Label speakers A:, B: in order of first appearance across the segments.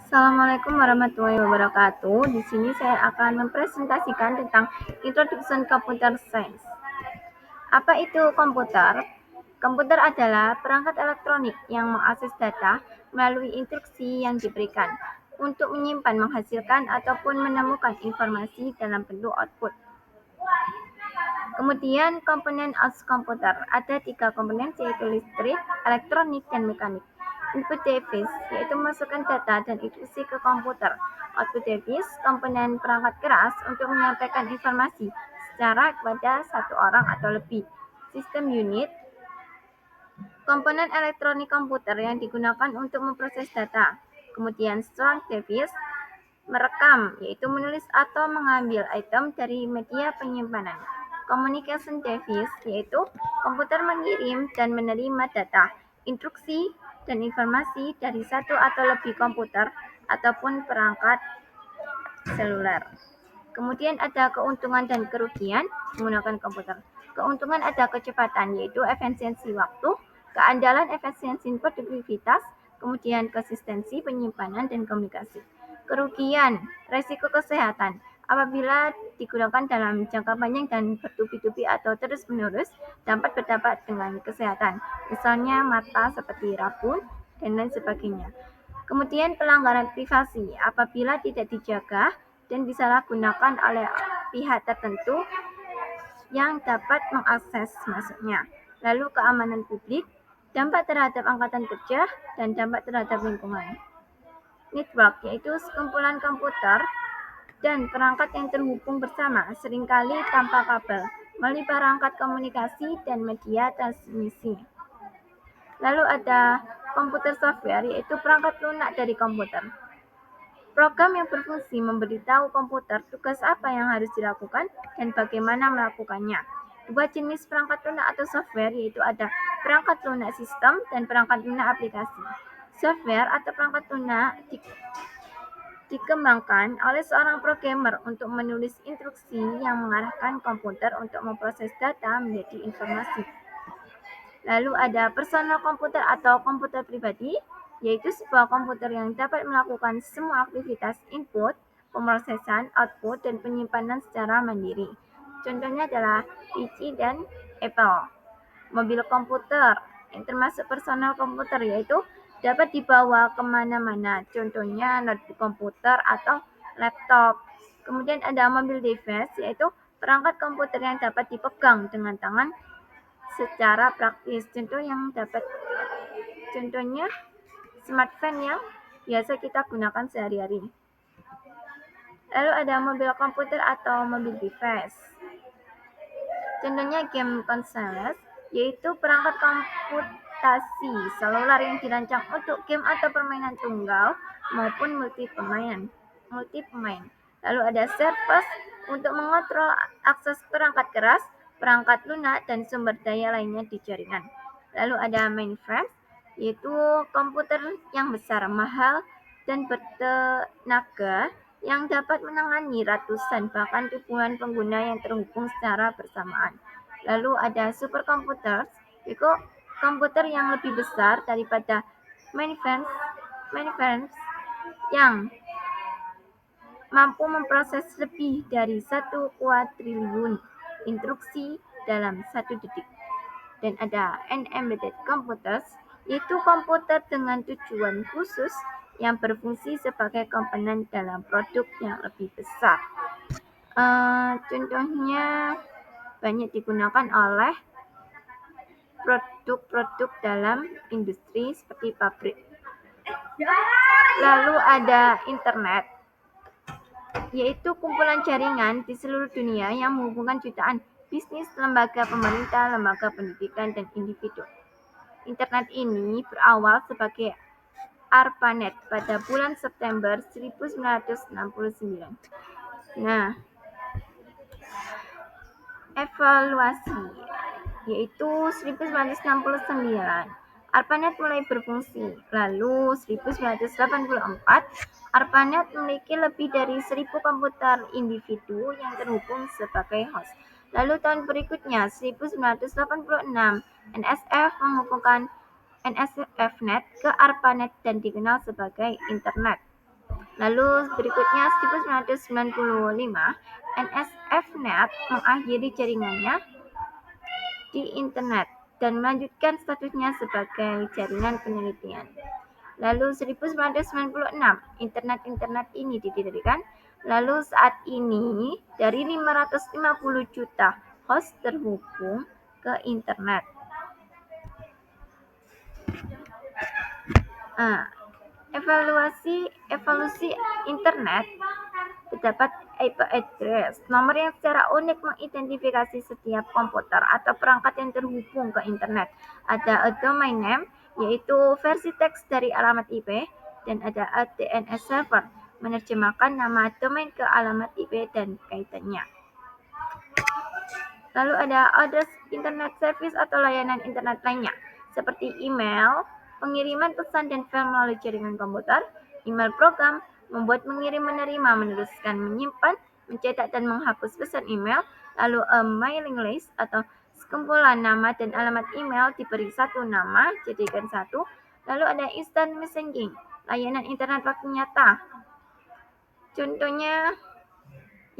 A: Assalamualaikum warahmatullahi wabarakatuh. Di sini saya akan mempresentasikan tentang Introduction Computer Science. Apa itu komputer? Komputer adalah perangkat elektronik yang mengakses data melalui instruksi yang diberikan untuk menyimpan, menghasilkan, ataupun menemukan informasi dalam bentuk output. Kemudian komponen komputer ada tiga komponen, yaitu listrik, elektronik, dan mekanik. Input device yaitu memasukkan data dan instruksi ke komputer. Output device komponen perangkat keras untuk menyampaikan informasi secara kepada satu orang atau lebih. Sistem unit komponen elektronik komputer yang digunakan untuk memproses data. Kemudian strong device merekam, yaitu menulis atau mengambil item dari media penyimpanan. Communication device, yaitu komputer mengirim dan menerima data, instruksi, dan informasi dari satu atau lebih komputer ataupun perangkat seluler. Kemudian ada keuntungan dan kerugian menggunakan komputer. Keuntungan ada kecepatan, yaitu efisiensi waktu, keandalan efisiensi produktivitas, kemudian konsistensi penyimpanan dan komunikasi. Kerugian, resiko kesehatan. Apabila digunakan dalam jangka panjang dan bertubi-tubi atau terus-menerus, dapat berdampak dengan kesehatan, misalnya mata seperti rabun dan lain sebagainya. Kemudian pelanggaran privasi, apabila tidak dijaga dan disalahgunakan oleh pihak tertentu yang dapat mengakses masuknya. Lalu keamanan publik, dampak terhadap angkatan kerja, dan dampak terhadap lingkungan. Network yaitu sekumpulan komputer dan perangkat yang terhubung bersama, seringkali tanpa kabel, melalui perangkat komunikasi dan media transmisi. Lalu ada komputer software, yaitu perangkat lunak dari komputer. Program yang berfungsi memberitahu komputer tugas apa yang harus dilakukan dan bagaimana melakukannya. Dua jenis perangkat lunak atau software, yaitu ada perangkat lunak sistem dan perangkat lunak aplikasi. Software atau perangkat lunak dikembangkan oleh seorang programmer untuk menulis instruksi yang mengarahkan komputer untuk memproses data menjadi informasi. Lalu ada personal komputer atau komputer pribadi, yaitu sebuah komputer yang dapat melakukan semua aktivitas input, pemrosesan, output, dan penyimpanan secara mandiri. Contohnya adalah PC dan Apple. Mobil komputer yang termasuk personal komputer, yaitu dapat dibawa kemana-mana, contohnya notebook komputer atau laptop. Kemudian ada mobil device, yaitu perangkat komputer yang dapat dipegang dengan tangan secara praktis. Contohnya smartphone yang biasa kita gunakan sehari-hari. Lalu ada mobil komputer atau mobil device. Contohnya game konsol, yaitu perangkat komputasi seluler yang dirancang untuk game atau permainan tunggal maupun multi pemain. Lalu ada service untuk mengontrol akses perangkat keras, perangkat lunak, dan sumber daya lainnya di jaringan. Lalu ada mainframe, yaitu komputer yang besar, mahal, dan bertenaga yang dapat menangani ratusan bahkan ribuan pengguna yang terhubung secara bersamaan. Lalu ada superkomputer, yaitu komputer yang lebih besar daripada mainframes yang mampu memproses lebih dari 1 kuadriliun instruksi dalam 1 detik. Dan ada embedded computers, yaitu komputer dengan tujuan khusus yang berfungsi sebagai komponen dalam produk yang lebih besar. Contohnya banyak digunakan oleh produk-produk dalam industri seperti pabrik. Lalu ada internet, yaitu kumpulan jaringan di seluruh dunia yang menghubungkan jutaan bisnis, lembaga pemerintah, lembaga pendidikan, dan individu. Internet ini berawal sebagai ARPANET pada bulan September 1969. Nah, evaluasi yaitu 1969. ARPANET mulai berfungsi. Lalu 1984, ARPANET memiliki lebih dari 1.000 komputer individu yang terhubung sebagai host. Lalu tahun berikutnya, 1986, NSF menghubungkan NSFNet ke ARPANET dan dikenal sebagai Internet. Lalu berikutnya 1995, NSFNet mengakhiri jaringannya di internet dan melanjutkan statusnya sebagai jaringan penelitian. Lalu 1996, internet ini didirikan. Lalu saat ini dari 550 juta host terhubung ke internet. Nah, evolusi internet terdapat IP address, nomor yang secara unik mengidentifikasi setiap komputer atau perangkat yang terhubung ke internet. Ada a domain name, yaitu versi teks dari alamat IP, dan ada a DNS server, menerjemahkan nama domain ke alamat IP dan kaitannya. Lalu ada address internet service atau layanan internet lainnya, seperti email, pengiriman pesan dan file melalui jaringan komputer, email program, membuat mengirim menerima, menuliskan menyimpan, mencetak dan menghapus pesan email, lalu a mailing list atau sekumpulan nama dan alamat email diberi satu nama, jadikan satu, lalu ada instant messaging, layanan internet waktu nyata. Contohnya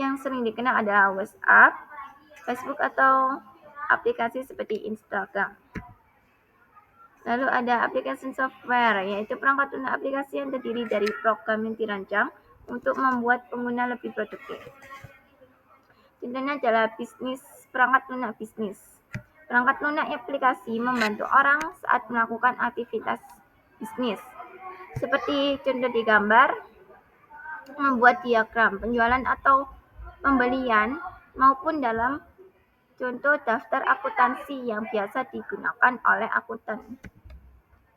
A: yang sering dikenal adalah WhatsApp, Facebook atau aplikasi seperti Instagram. Lalu ada aplikasi software, yaitu perangkat lunak aplikasi yang terdiri dari program yang dirancang untuk membuat pengguna lebih produktif. Contohnya adalah perangkat lunak bisnis. Perangkat lunak aplikasi membantu orang saat melakukan aktivitas bisnis. Seperti contoh di gambar, membuat diagram penjualan atau pembelian, maupun dalam contoh daftar akuntansi yang biasa digunakan oleh akuntan.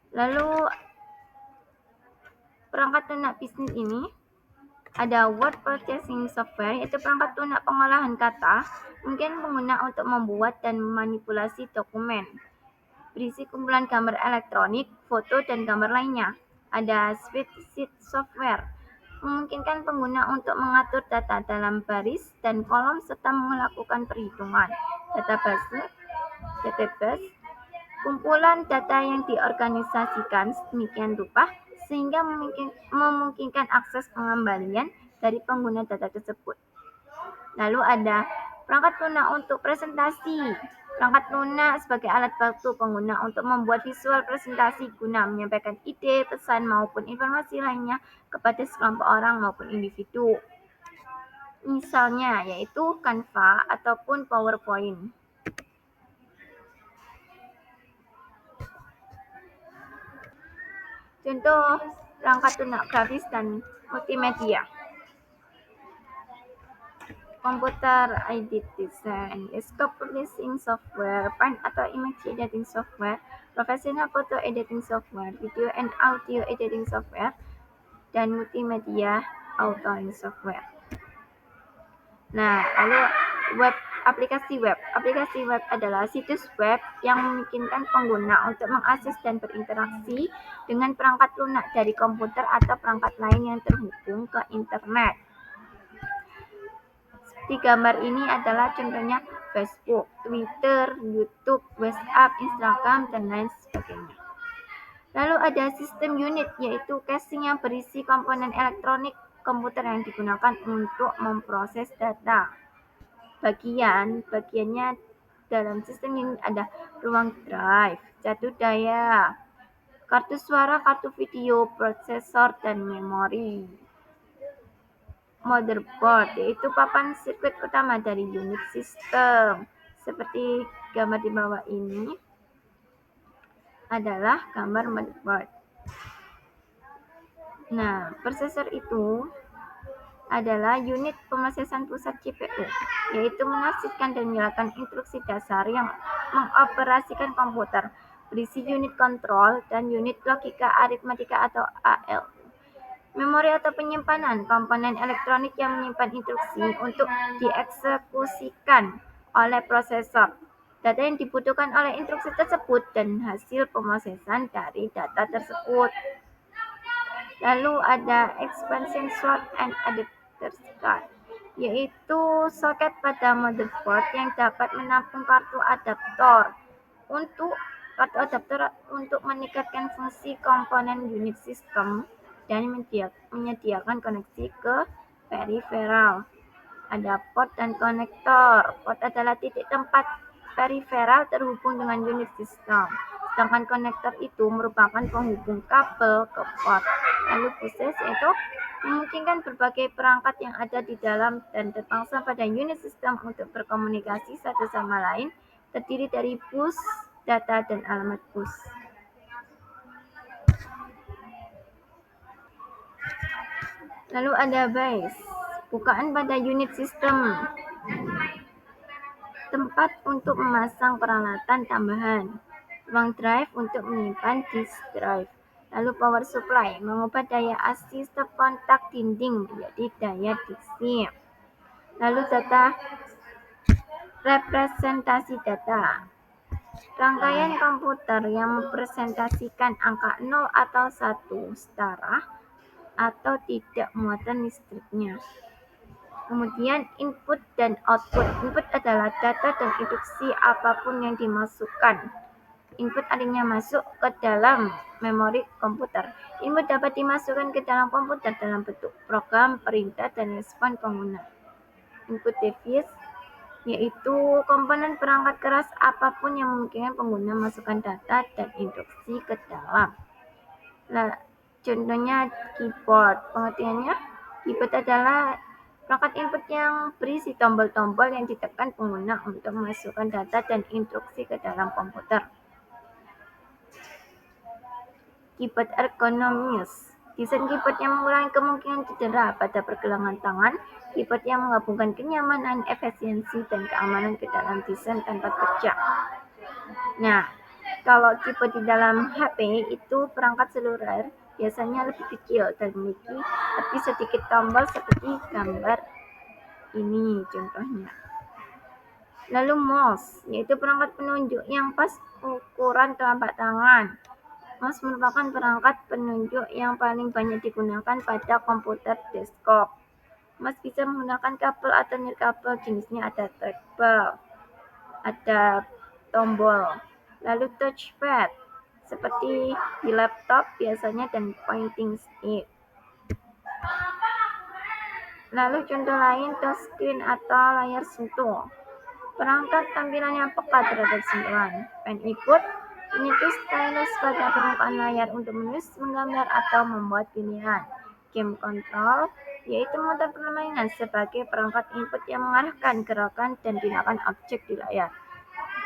A: Lalu perangkat lunak bisnis ini ada word processing software, yaitu perangkat lunak pengolahan kata, mungkin pengguna untuk membuat dan memanipulasi dokumen, berisi kumpulan gambar elektronik, foto, dan gambar lainnya. Ada spreadsheet software, memungkinkan pengguna untuk mengatur data dalam baris dan kolom serta melakukan perhitungan. Database, kumpulan data yang diorganisasikan sedemikian rupa sehingga memungkinkan akses pengembalian dari pengguna data tersebut. Lalu ada perangkat lunak untuk presentasi. Perangkat lunak sebagai alat bantu pengguna untuk membuat visual presentasi guna menyampaikan ide, pesan, maupun informasi lainnya kepada sekelompok orang maupun individu. Misalnya yaitu Canva ataupun PowerPoint. Contoh perangkat lunak grafis dan multimedia. Computer aided design, desktop publishing software, paint atau image editing software, professional photo editing software, video and audio editing software, dan multimedia authoring software. Nah, lalu aplikasi web. Aplikasi web adalah situs web yang memungkinkan pengguna untuk mengakses dan berinteraksi dengan perangkat lunak dari komputer atau perangkat lain yang terhubung ke internet. Di gambar ini adalah contohnya Facebook, Twitter, YouTube, WhatsApp, Instagram, dan lain sebagainya. Lalu ada sistem unit, yaitu casing yang berisi komponen elektronik komputer yang digunakan untuk memproses data. Bagiannya dalam sistem ini ada ruang drive, jatuh daya, kartu suara, kartu video, prosesor, dan memori. Motherboard, yaitu papan sirkuit utama dari unit sistem. Seperti gambar di bawah ini adalah gambar motherboard. Nah, prosesor itu adalah unit pemrosesan pusat CPU, yaitu menafsirkan dan menyalakan instruksi dasar yang mengoperasikan komputer, berisi unit kontrol dan unit logika aritmatika atau AL. Memori atau penyimpanan, komponen elektronik yang menyimpan instruksi untuk dieksekusikan oleh prosesor, data yang dibutuhkan oleh instruksi tersebut, dan hasil pemrosesan dari data tersebut. Lalu ada expansion slot and adapter card, yaitu soket pada motherboard yang dapat menampung kartu adaptor untuk meningkatkan fungsi komponen unit sistem dan menyediakan koneksi ke periferal. Ada port dan konektor. Port adalah titik tempat periferal terhubung dengan unit sistem. Sedangkan konektor itu merupakan penghubung kabel ke port. Lalu buses yaitu memungkinkan berbagai perangkat yang ada di dalam dan terpasang pada unit sistem untuk berkomunikasi satu sama lain, terdiri dari bus, data, dan alamat bus. Lalu ada base, bukaan pada unit sistem, tempat untuk memasang peralatan tambahan, ruang drive untuk menyimpan disk drive. Lalu power supply, mengubah daya AC stop kontak dinding menjadi daya DC. Lalu data, representasi data, rangkaian komputer yang mempresentasikan angka 0 atau 1 setara atau tidak muatan listriknya. Kemudian input dan output. Input adalah data dan instruksi apapun yang dimasukkan. Input artinya masuk ke dalam memori komputer. Input dapat dimasukkan ke dalam komputer dalam bentuk program, perintah, dan respon pengguna. Input device yaitu komponen perangkat keras apapun yang memungkinkan pengguna masukkan data dan instruksi ke dalam. Nah, contohnya keyboard. Pengertiannya, keyboard adalah perangkat input yang berisi tombol-tombol yang ditekan pengguna untuk memasukkan data dan instruksi ke dalam komputer. Keyboard ergonomis. Desain keyboard yang mengurangi kemungkinan cedera pada pergelangan tangan. Keyboard yang menggabungkan kenyamanan, efisiensi, dan keamanan ke dalam desain tempat kerja. Nah, kalau keyboard di dalam HP itu perangkat seluler biasanya lebih kecil dan memiliki lebih sedikit tombol seperti gambar ini contohnya. Lalu mouse, yaitu perangkat penunjuk yang pas ukuran telapak tangan. Mouse merupakan perangkat penunjuk yang paling banyak digunakan pada komputer desktop. Mouse bisa menggunakan kabel atau nirkabel, jenisnya ada trackball, ada tombol. Lalu touchpad, seperti di laptop biasanya, dan pointing stick. Lalu contoh lain, touchscreen atau layar sentuh. Perangkat tampilan yang peka terhadap sentuhan. Pen input, menyentuh stylus pada permukaan layar untuk menulis, menggambar, atau membuat pilihan. Game control, yaitu motor permainan sebagai perangkat input yang mengarahkan gerakan dan tindakan objek di layar.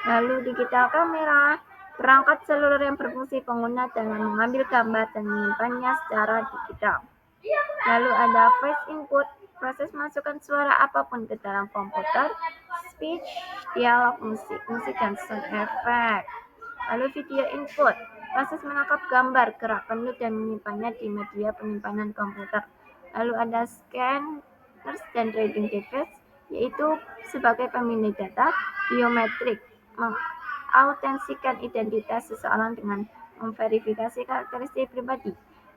A: Lalu digital kamera, perangkat seluler yang berfungsi pengguna dalam mengambil gambar dan menyimpannya secara digital. Lalu ada voice input, proses masukkan suara apapun ke dalam komputer, speech, dialog, musik, dan sound effect. Lalu video input, proses menangkap gambar, gerak penuh, dan menyimpannya di media penyimpanan komputer. Lalu ada scanners dan reading device, yaitu sebagai pemilih data biometrik, mengautentikan identitas seseorang dengan memverifikasi karakteristik pribadi,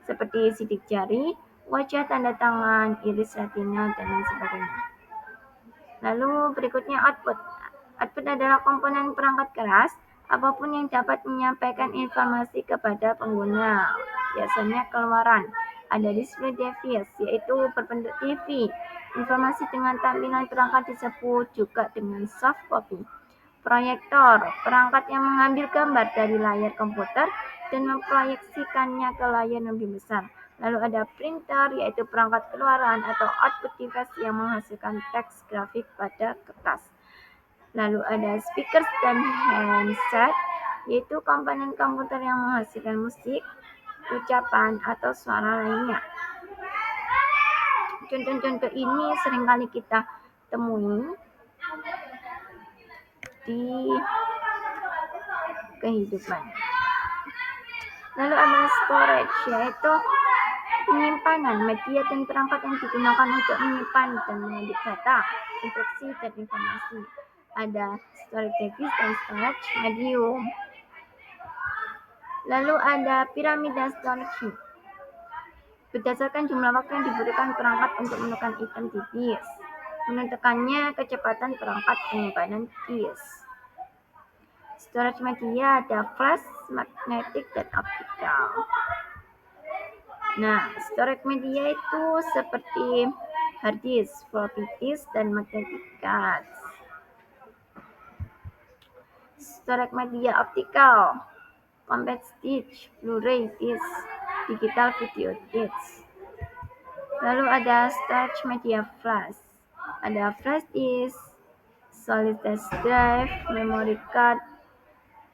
A: seperti sidik jari, wajah, tanda tangan, iris retina, dan lain sebagainya. Lalu berikutnya output. Output adalah komponen perangkat keras, apapun yang dapat menyampaikan informasi kepada pengguna, biasanya keluaran. Ada display device, yaitu berbentuk TV. Informasi dengan tampilan perangkat disebut juga dengan soft copy. Proyektor, perangkat yang mengambil gambar dari layar komputer dan memproyeksikannya ke layar yang lebih besar. Lalu ada printer, yaitu perangkat keluaran atau output device yang menghasilkan teks grafik pada kertas. Lalu ada speakers dan handset, yaitu komponen komputer yang menghasilkan musik, ucapan, atau suara lainnya. Contoh-contoh ini seringkali kita temui di kehidupan. Lalu ada storage, yaitu penyimpanan media dan perangkat yang digunakan untuk menyimpan dan mengambil data, instruksi, dan informasi. Ada storage device dan storage medium. Lalu ada piramida storage. Berdasarkan jumlah waktu yang dibutuhkan perangkat untuk menekan item di disk, menentukannya kecepatan perangkat penyimpanan disk. Storage media ada flash, magnetik, dan optical. Nah, storage media itu seperti hard disk, floppy disk, dan magnetic cards. Storage media optical, compact disc, Blu-ray disc, digital video disc. Lalu ada storage media flash. Ada flash disk, solid drive, memory card,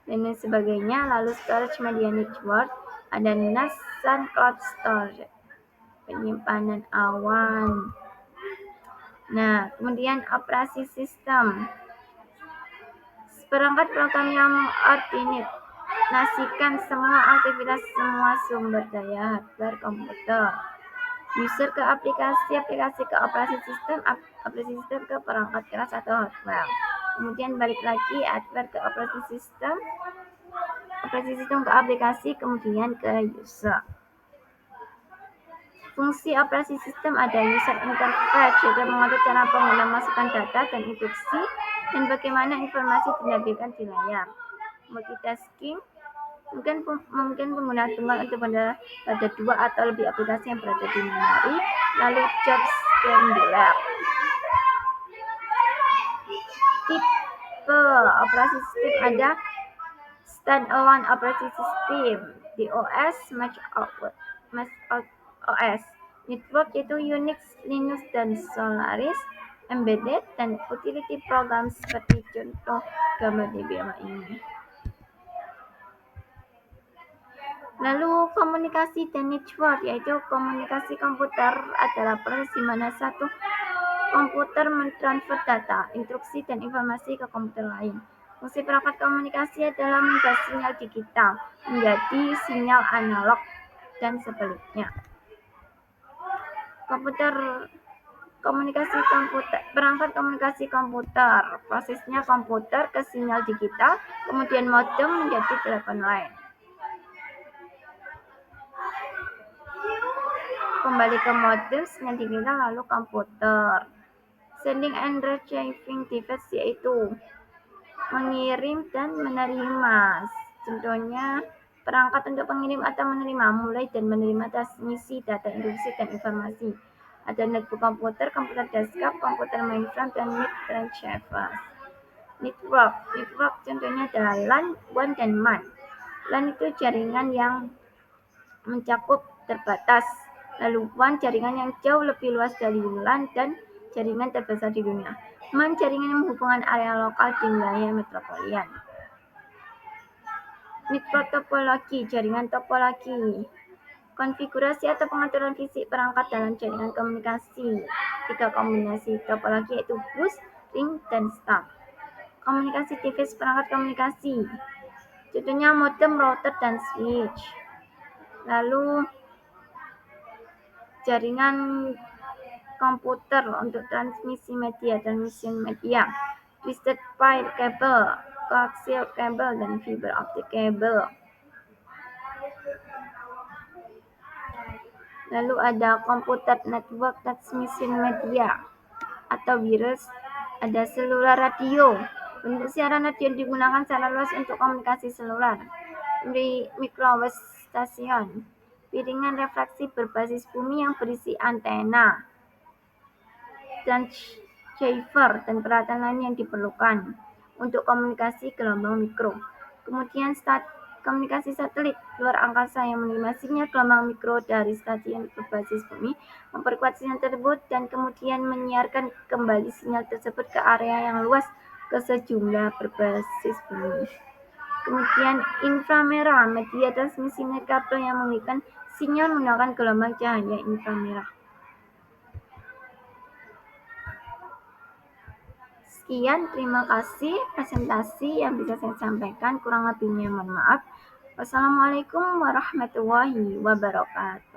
A: dan lain sebagainya. Lalu storage media network, ada NAS dan cloud storage, penyimpanan awan. Nah, kemudian operasi sistem. Perangkat program yang mengordinasikan semua aktivitas semua sumber daya hardware komputer. User ke aplikasi, aplikasi ke operasi sistem ke perangkat keras atau hardware. Kemudian balik lagi hardware ke operasi sistem ke aplikasi, kemudian ke user. Fungsi operasi sistem ada user interface, yaitu mengatur cara pengguna masukkan data dan instruksi dan bagaimana informasi ditampilkan di layar. Multitasking, mungkin pengguna tunggal untuk berada pada dua atau lebih aplikasi yang berada di memori. Lalu job scheduler. Tipe operasi sistem ada standalone operasi system, DOS, Mac OS, network yaitu Unix, Linux, dan Solaris, embedded, dan utility program seperti contoh gambar di bawah ini. Lalu komunikasi dan network, yaitu komunikasi komputer adalah proses di mana satu komputer mentransfer data, instruksi, dan informasi ke komputer lain. Fungsi perangkat komunikasi adalah mengubah sinyal digital menjadi sinyal analog dan sebaliknya. Perangkat komunikasi komputer, prosesnya komputer ke sinyal digital, kemudian modem menjadi telepon lain. Kembali ke modem, sinyal digital, lalu komputer. Sending and receiving device, yaitu mengirim dan menerima. Contohnya, perangkat untuk pengirim atau menerima, mulai dan menerima transmisi data, instruksi, dan informasi. Ada notebook komputer, komputer desktop, komputer mainframe, dan mid-range server. Network contohnya adalah LAN, WAN, dan MAN. LAN itu jaringan yang mencakup terbatas. Lalu WAN jaringan yang jauh lebih luas dari LAN dan jaringan terbesar di dunia. MAN jaringan yang menghubungkan area lokal di wilayah metropolitan. Network topologi, jaringan topologi. Konfigurasi atau pengaturan fisik perangkat dalam jaringan komunikasi. 3 kombinasi topologi yaitu bus, ring, dan stub. Komunikasi device perangkat komunikasi. Contohnya modem, router, dan switch. Lalu jaringan komputer untuk transmisi media, twisted pair cable, coaxial cable, dan fiber optic cable. Lalu ada komputer network transmission media atau wireless, ada seluler radio. Untuk siaran radio digunakan secara luas untuk komunikasi seluler. Di microwave station, piringan refleksi berbasis bumi yang berisi antena, transceiver, dan peralatan lain yang diperlukan untuk komunikasi gelombang mikro. Kemudian komunikasi satelit luar angkasa yang menerima sinyal gelombang mikro dari stasiun berbasis bumi, memperkuat sinyal tersebut, dan kemudian menyiarkan kembali sinyal tersebut ke area yang luas ke sejumlah berbasis bumi. Kemudian inframerah, media transmisi nirkabel yang memberikan sinyal menggunakan gelombang cahaya inframerah. Sekian, terima kasih presentasi yang bisa saya sampaikan. Kurang lebihnya mohon maaf. Wassalamualaikum warahmatullahi wabarakatuh.